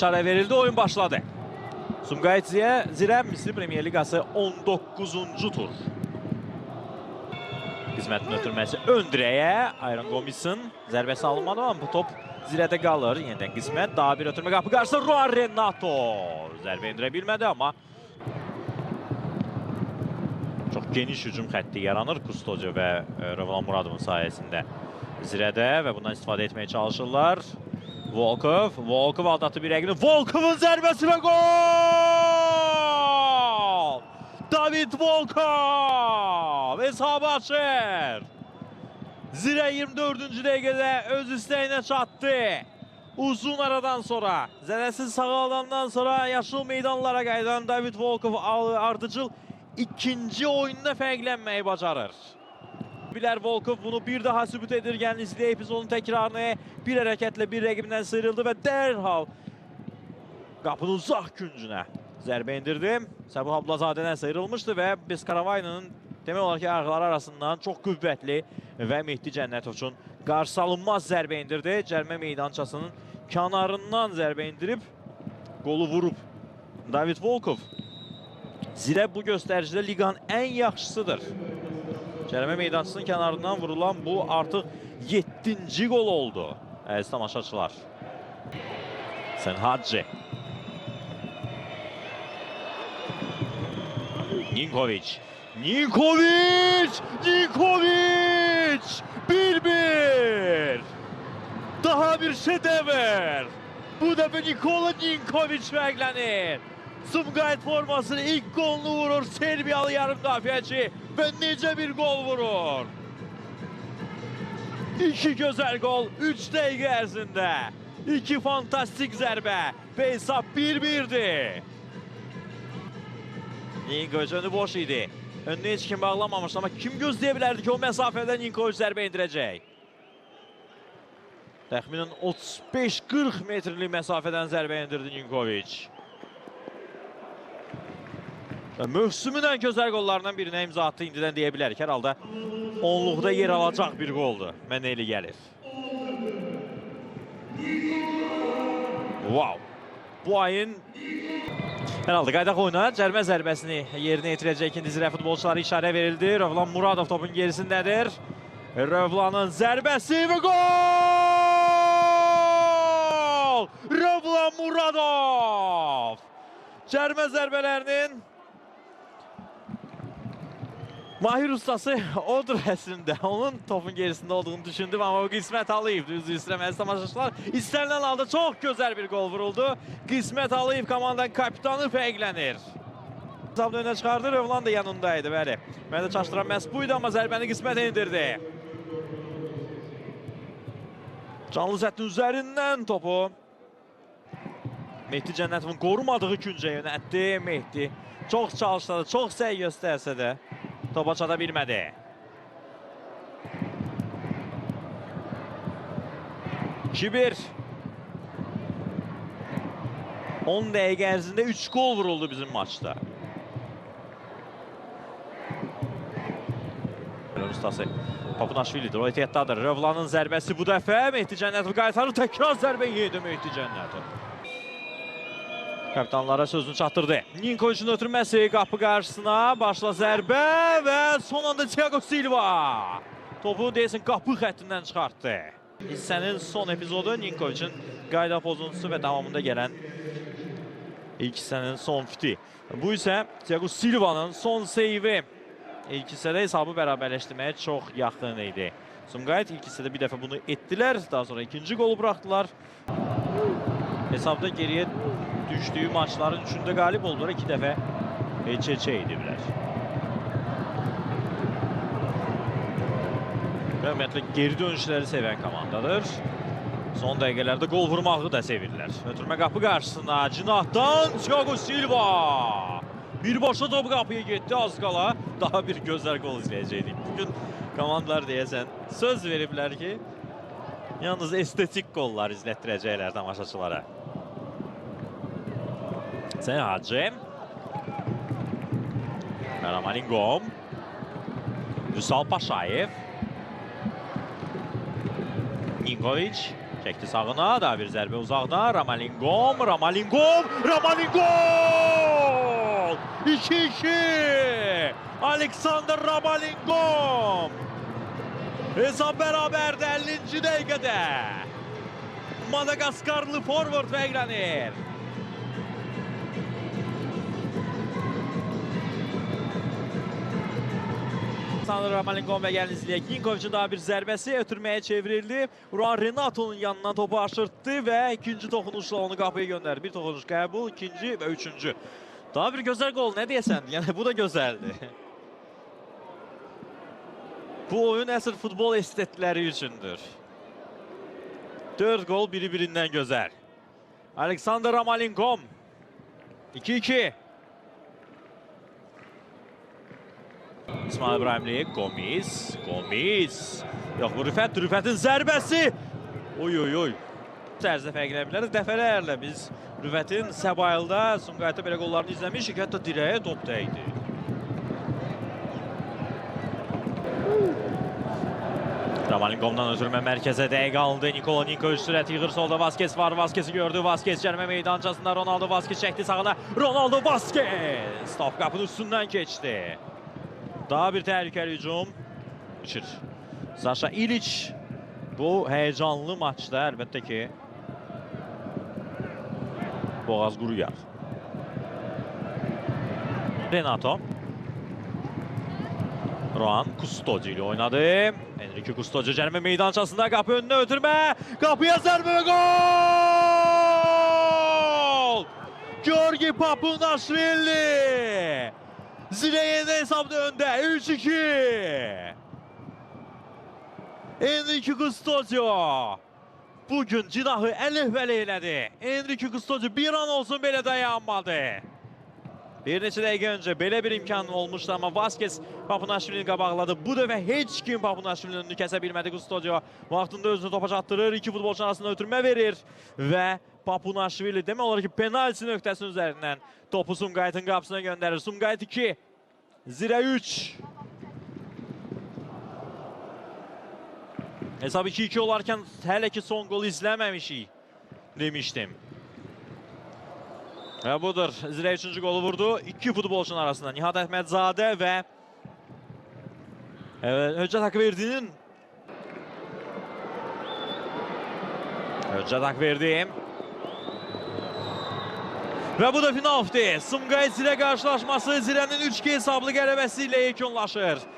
işarə verildi, oyun başladı. Sumqayıt Zirə Misri Premyer Liqası 19-cu tur. Qismətin ötürməsi ön dirəyə. Ayron Gomis'in zərbəsi alınmadı ama bu top Zirədə qalır. Yenidən qismət. Daha bir ötürmə qapı qarşısında Ruan Renato. Zərbə indirə bilmədi ama çox geniş hücum xətti yaranır Kustoca və Rövlan Muradovun sayəsində Zirədə və bundan istifadə etməyə çalışırlar. Volkov aldatı bir rəqibini. Volkovun zərbəsi və gol! David Volkov hesabı açır. Zirə 24-cü dəqiqədə öz istəyinə çatdı. Uzun aradan sonra, zədəsiz sağalandan sonra yaşıl meydanlara qayıdan David Volkov ardıcıl ikinci oyununa fərqlənməyi bacarır. Bilər Volkov bunu bir daha sübut edir. Yəni izləyə epizodun təkrarını bir hərəkətlə bir rəqibindən sıyrıldı və dərhal qapının uzaq küncünə zərbə indirdi. Səbuh Ablazadədən sıyrılmışdı və Beskaravayının demək olar ki, ayaqları arasından çox qüvvətli və Mehdi Cənnətov üçün qarşısalınmaz zərbə indirdi. Cərmə meydançasının kənarından zərbə indirib qolu vurub David Volkov. Zirə bu göstəricidə liqanın ən yaxşısıdır. Cərmə meydançasının kənarından vurulan bu artıq 7-ci qol oldu. Əziz tamaşaçılar. Senhadji. Ninkovic. 1-1. Daha bir şedevr. Bu dəfə Nikola Ninkovic fərqlənir. Sumqayıt formasının ilk golunu vurur Serbiyalı yarım müdafiəçi və necə bir gol vurur. 2 gözəl gol 3 dəqiqə ərzində. 2 fantastik zərbə və hesab 1-1'dir. Ninkovic önü boş idi. Önünü heç kim bağlamamışdı ama kim gözləyə bilərdi ki o məsafədə Ninkovic zərbə indirəcək. Təxminən 35-40 metrlik məsafədən zərbə indirdi Ninkovic. Mövsümün ən gözəl qollarından birinə imza attı indidən deyə bilərik. Hər halda onluqda yer alacaq bir qoldur. Mənə elə gəlir. Wow. Bu ayın hər halda qaydaq oyuna cərmə zərbəsini yerinə yetirəcək ikinci Zirə futbolçuları işarə verildi. Rövlan Muradov topun gerisindədir. Rövlanın zərbəsi və gol! Rövlan Muradov! Cərmə zərbələrinin mahir ustası odur əslində. Onun topun gerisində olduğunu düşündüm ama o Qismət Aliyev düzdür istəməz tamaşaçılar. İstənilən halda çox gözəl bir gol vuruldu. Qismət Aliyev komandanın kapitanı fərqlənir. Hesabını önə çıxardı. Rövlan da yanındaydı. Bəli. Məni də çaşdıran məhz buydu amma zərbəni Qismət indirdi. Canlı zəttin üzərindən topu Mehdi Cənnətovun qorumadığı küncə yönətdi. Mehdi çox çalışdı, çox səy göstərsə də topa çata bilmədi. Kibir. 10 dəqiqə ərzində 3 gol vuruldu bizim maçda. Ustası Papunaşvilidir, o ehtiyatdadır. Rövlanın zərbəsi bu dəfə Mehdi Cənnətov qaytarır. Təkrar zərbə yedi Mehdi Cənnətov. Kapitanlara sözünü çatdırdı. Ninkovic'in ötürməsi qapı qarşısına. Başla zərbə və son anda Thiago Silva. Topu deyəsin qapı xəttindən çıxartdı. Hissənin son epizodu Ninkovic'in qayda pozuntusu və davamında gələn ilk hissənin son fiti. Bu isə Thiago Silva'nın son seyvi. İlk hissədə hesabı bərabərləşdirməyə çox yaxın idi. Sumqayıt ilk hissədə bir dəfə bunu etdilər. Daha sonra ikinci qolu buraxdılar. Hesabda geriyə düşdüyü maçların 3-də qalib oldular. 2 dəfə HÇ idiblər. Ümumiyyətlə geri dönüşləri sevən komandadır. Son dəqiqələrdə qol vurmağı da sevirlər. Ötürmə qapı qarşısına cinahdan Thiago Silva. Birbaşa top qapıya getdi az qala. Daha bir gözəl qol izləyəcəkdik. Bugün komandalar deyəsən söz veriblər ki, yalnız estetik qollar izlətdirəcəklər tamaşaçılara. Senhadji. Karamaningom. Vüsal Paşayev. Ninkovic. Çekti sağına da bir zərbə uzaqdan. Ramalingom, Ramalingom, Ramalingom! 2-2! Alexander Ramalingom! Hesab bərabərdə 50-ci dəqiqədə. Madagaskarlı forvard fərqlənir. Alexander Ramalingom və gəlin izləyək. Yinkovicin daha bir zərbəsi ötürməyə çevrildi. Ruan Renato'nun yanına topu aşırtdı və ikinci toxunuşla onu qapıya göndərdi. Bir toxunuş qəbul, ikinci və üçüncü. Daha bir gözəl qol, nə deyəsən? Yəni bu da gözəldir. Bu oyun əsr futbol estetləri üçündür. 4 gol biri-birindən gözəl. Alexander Ramalingom 2-2. İsmail İbrahimli, Gomis. Yox, bu Rüfətin zərbəsi. Oy. Tərzdə fərqlənə biləriz. Dəfələrlə biz Rüfətin Səbayılda, Sumqayıtda belə qollarını izləmişik. Hətta dirəyə top dəydi. Ramalingomdan ötürmə mərkəzə dəqiq aldı. Nikola Ninkovic sürət yığır. Solda Vaskes var. Vaskes'i gördü. Vaskes cərmə meydançasında Ronaldo Vaskes çəkdi sağına. Ronaldo Vaskes. Top qapının üstündən keçdi. Daha bir təhlükəli hücum. Saşa İliç bu heyecanlı maçda əlbəttə ki boğaz quruyar. Renato. Ruan Kustodi ile oynadı. Enrique Kustodi cərmə meydançasında qapı önünə ötürmə. Qapıya zərbə və gol! Georgi Papunaşvili! Zileye'nin hesabda önde. 3-2. Enrique Custodio bugün cinahı əlif-vəli elədi. Enrique Custodio bir an olsun belə dayanmadı. Bir neçə dəqiqə öncə belə bir imkan olmuşdu, amma Vaskes Papunaşvilini qabaqladı. Bu dəfə heç kim Papunaşvilinin önünü kəsə bilmədi. Custodio vaxtında özünü topa çatdırır. İki futbolçu arasında ötürmə verir və Papunaşvili demək olar ki penalti nöqtəsinin üzərindən topu Sumqayıtın qapısına göndərir. Sumqayıt 2, Zirə 3. Hesab 2-2 olarkən hələ ki son gol izləməmişik demişdim. Və budur. Zirə 3-cü golu vurdu. İki futbolçunun arasında Nihat Əhmədzadə və Höccət Akverdinin və bu da finaldir. Sumqayıt Zirə qarşılaşması Zirənin 3-2 hesablı qələbəsi ilə yekunlaşır.